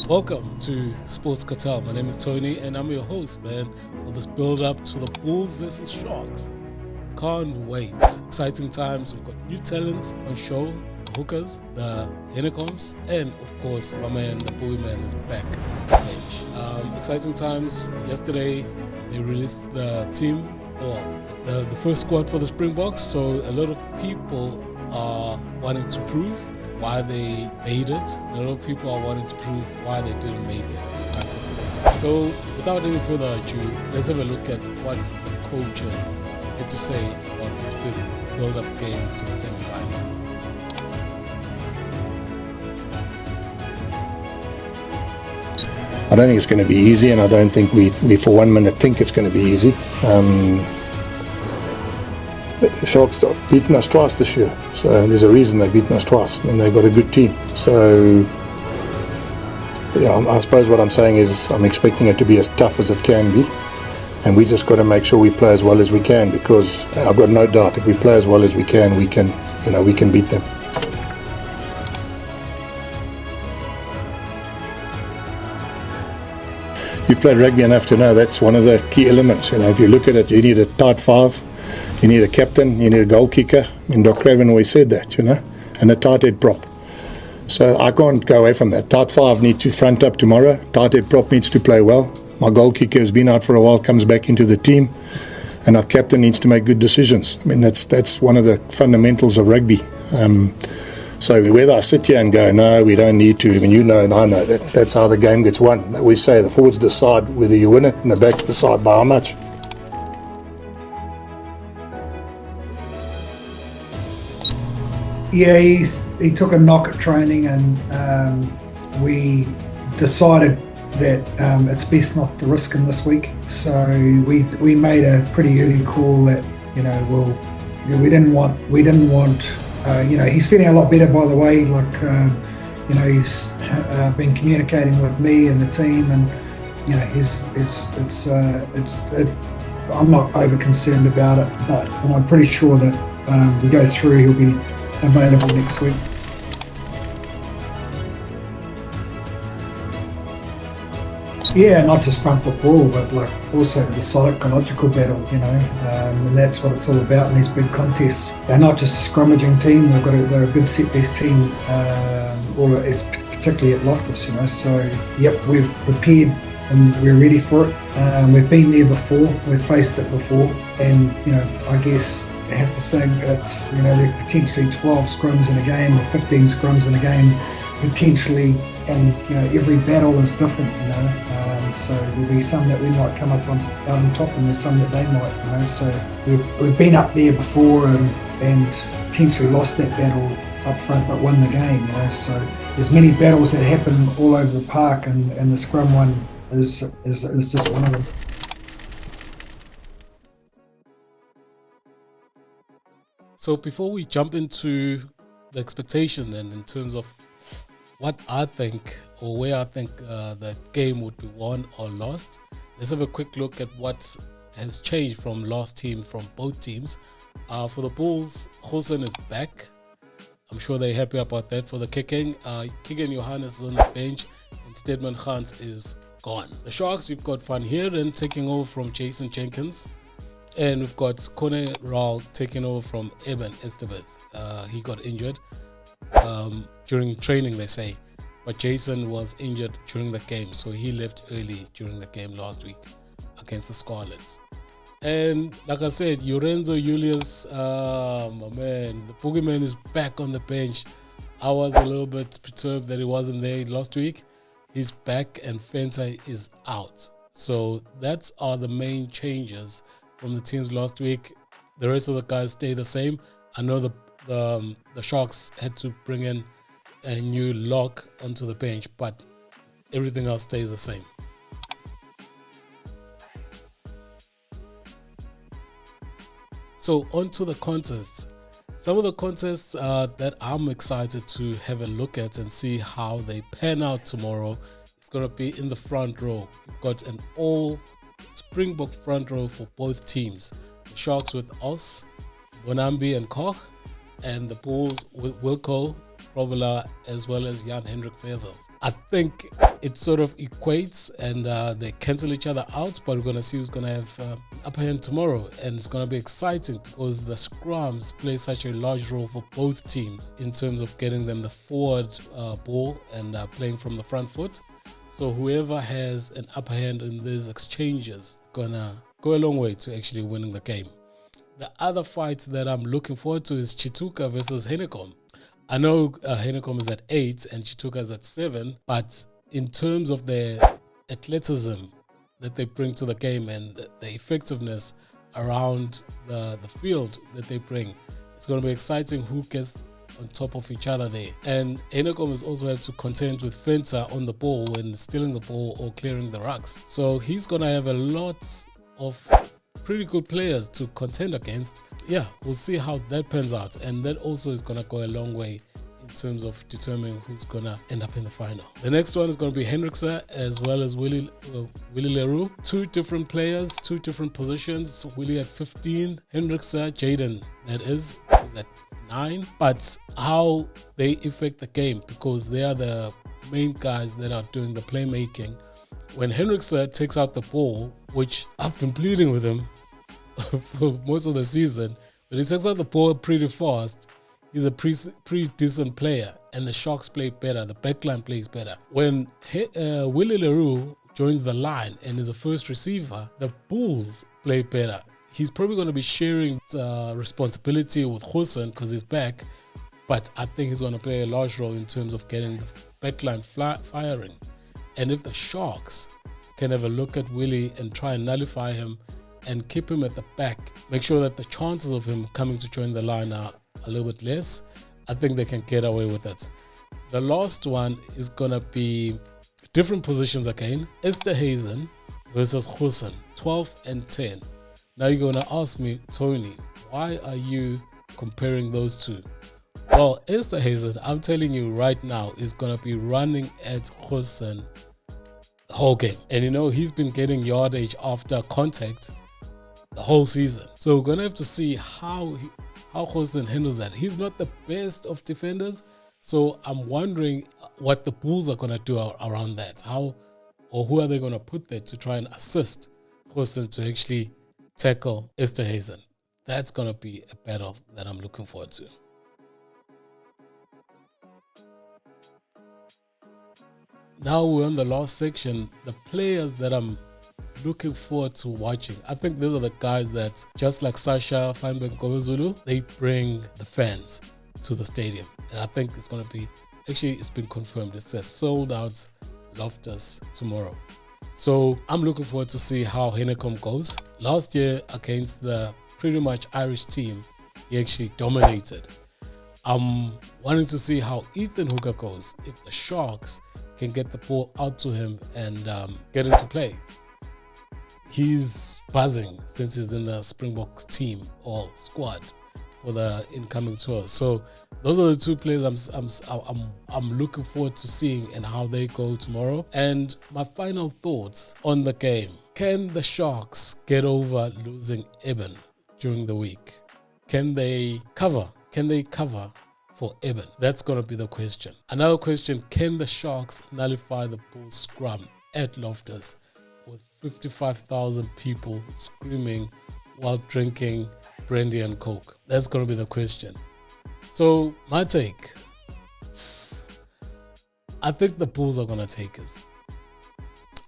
Welcome to Sports Cartel. My name is Tony and I'm your host, man, for this build-up to the Bulls versus Sharks. Can't wait. Exciting times. We've got new talent on show, the hookers, the Hanekoms, and of course, my man, the Boogeyman, is back on the bench. Exciting times. Yesterday, they released the team, or the first squad for the Springboks, so a lot of people are wanting to prove why they made it. A lot of people are wanting to prove why they didn't make it. So without any further ado, let's have a look at what the coaches had to say about this big build-up game to the semi-final. I don't think it's going to be easy, and I don't think we for 1 minute think it's going to be easy. The Sharks have beaten us twice this year, so there's a reason they've beaten us twice. I mean, they've got a good team. So, yeah, I suppose what I'm saying is I'm expecting it to be as tough as it can be, and we just got to make sure we play as well as we can, because I've got no doubt if we play as well as we can beat them. You've played rugby enough to know that's one of the key elements. If you look at it, you need a tight five. You need a captain, you need a goal kicker. I mean, Doc Craven always said that, and a tight head prop. So I can't go away from that. Tight five needs to front up tomorrow. Tight head prop needs to play well. My goal kicker has been out for a while, comes back into the team, and our captain needs to make good decisions. I mean, that's one of the fundamentals of rugby. So whether I sit here and go, no, we don't need to, I mean, and I know that's how the game gets won. We say the forwards decide whether you win it, and the backs decide by how much. Yeah, he took a knock at training, and we decided that it's best not to risk him this week. So we made a pretty early call that we didn't want. He's feeling a lot better, by the way. He's been communicating with me and the team, and I'm not over concerned about it, but I'm pretty sure that we go through, he'll be available next week. Yeah, not just front football, but also the psychological battle, and that's what it's all about in these big contests. They're not just a scrummaging team; they're a good set-piece team, particularly at Loftus, So, yep, we've prepared and we're ready for it. We've been there before, we've faced it before, and I guess I have to say it's there are potentially 12 scrums in a game or 15 scrums in a game potentially, and every battle is different, so there'll be some that we might come up out on top, and there's some that they might, so we've been up there before and potentially lost that battle up front but won the game, so there's many battles that happen all over the park, and the scrum one is just one of them. So before we jump into the expectation and in terms of what I think or where I think the game would be won or lost, let's have a quick look at what has changed from last team from both teams. For the Bulls, Goosen is back. I'm sure they're happy about that. For the kicking, Keegan Johannes is on the bench and Stedman Gans is gone. The Sharks, you've got Van Heerden taking over from Jason Jenkins. And we've got Kone Rao taking over from Eben Etzebeth. He got injured during training, they say. But Jason was injured during the game, so he left early during the game last week against the Scarlets. And like I said, Lorenzo Julies, my man, the Boogeyman is back on the bench. I was a little bit perturbed that he wasn't there last week. He's back and Fencer is out. So that's are the main changes from the teams last week. The rest of the guys stay the same. I know the Sharks had to bring in a new lock onto the bench, but everything else stays the same. So on to the contests. Some of the contests that I'm excited to have a look at and see how they pan out tomorrow. It's going to be in the front row. We've got an all Springbok front row for both teams. The Sharks with Os, Bonambi and Koch, and the Bulls with Wilco, Grobler, as well as Jan Hendrik Vezels. I think it sort of equates and they cancel each other out, but we're going to see who's going to have upper hand tomorrow. And it's going to be exciting because the scrums play such a large role for both teams in terms of getting them the forward ball and playing from the front foot. So whoever has an upper hand in these exchanges gonna go a long way to actually winning the game. The other fight that I'm looking forward to is Tshituka versus Hanekom. I know Hanekom is at 8 and Tshituka is at 7, but in terms of their athleticism that they bring to the game and the effectiveness around the field that they bring, it's going to be exciting who gets on top of each other there. And Hanekom is also have to contend with Fenta on the ball when stealing the ball or clearing the rucks. So he's going to have a lot of pretty good players to contend against. Yeah, we'll see how that pans out. And that also is going to go a long way in terms of determining who's going to end up in the final. The next one is going to be Hendrikse as well as Willie Leroux. Two different players, two different positions. Willie at 15, Hendrikse, Jaden, that is at 9. But how they affect the game, because they are the main guys that are doing the playmaking. When Hendrikse takes out the ball, which I've been pleading with him for most of the season, but he takes out the ball pretty fast. He's a pretty decent player, and the Sharks play better. The backline plays better. When Willie Leroux joins the line and is a first receiver, the Bulls play better. He's probably going to be sharing responsibility with Goosen because he's back, but I think he's going to play a large role in terms of getting the backline firing. And if the Sharks can have a look at Willie and try and nullify him and keep him at the back, make sure that the chances of him coming to join the line are a little bit less, I think they can get away with it. The last one is going to be different positions again. Esterhuizen versus Goosen, 12 and 10. Now you're going to ask me, Tony, why are you comparing those two? Well, Esterhuizen, I'm telling you right now, is going to be running at Goosen the whole game. And you know, he's been getting yardage after contact the whole season. So we're going to have to see how Goosen handles that. He's not the best of defenders. So I'm wondering what the Bulls are going to do around that. How or who are they going to put there to try and assist Goosen to actually tackle Esterhuizen? That's going to be a battle that I'm looking forward to. Now we're on the last section, the players that I'm looking forward to watching. I think these are the guys that, just like Sasha Feinberg-Gowezulu, they bring the fans to the stadium. And I think it's going to be, actually it's been confirmed, it's a sold out Loftus tomorrow. So I'm looking forward to see how Hanekom goes. Last year against the pretty much Irish team, he actually dominated. I'm wanting to see how Ethan Hooker goes if the Sharks can get the ball out to him and get him to play. He's buzzing since he's in the Springboks team or squad for the incoming tour. So those are the two players I'm looking forward to seeing and how they go tomorrow. And my final thoughts on the game: can the Sharks get over losing Eben during the week? Can they cover? Can they cover for Eben? That's going to be the question. Another question: can the Sharks nullify the Bulls scrum at Loftus with 55,000 people screaming while drinking brandy and coke? That's going to be the question. So my take, I think the Bulls are going to take us.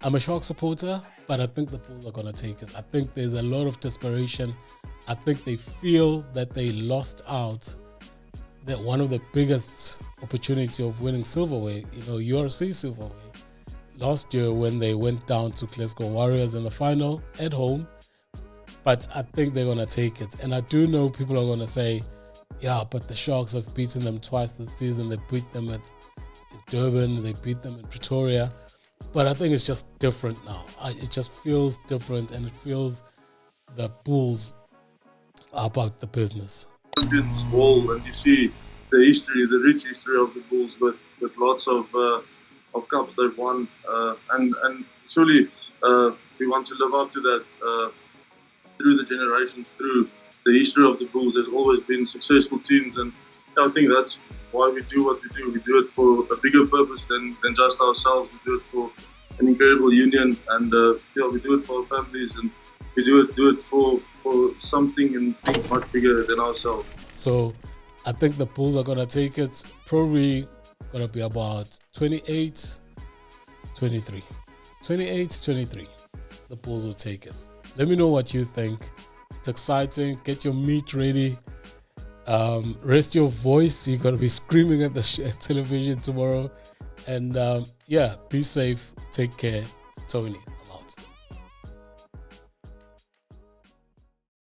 I'm a Sharks supporter, but I think the Bulls are going to take us. I think there's a lot of desperation. I think they feel that they lost out that one of the biggest opportunity of winning silverware, URC silverware, last year when they went down to Glasgow Warriors in the final at home. But I think they're going to take it. And I do know people are going to say, yeah, but the Sharks have beaten them twice this season. They beat them in Durban, they beat them in Pretoria. But I think it's just different now. It just feels different, and it feels the Bulls are about the business. Champions Ball, and you see the history, the rich history of the Bulls with lots of cups they've won, and surely we want to live up to that through the generations, through the history of the Bulls. There's always been successful teams, and I think that's why we do what we do. We do it for a bigger purpose than just ourselves. We do it for an incredible union, and we do it for our families, and we do it for something and think much bigger than ourselves. So I think the Bulls are going to take it. Probably going to be about 28-23. 28-23. The Bulls will take it. Let me know what you think. It's exciting. Get your meat ready. Rest your voice. You're going to be screaming at the television tomorrow. And be safe. Take care. It's Tony.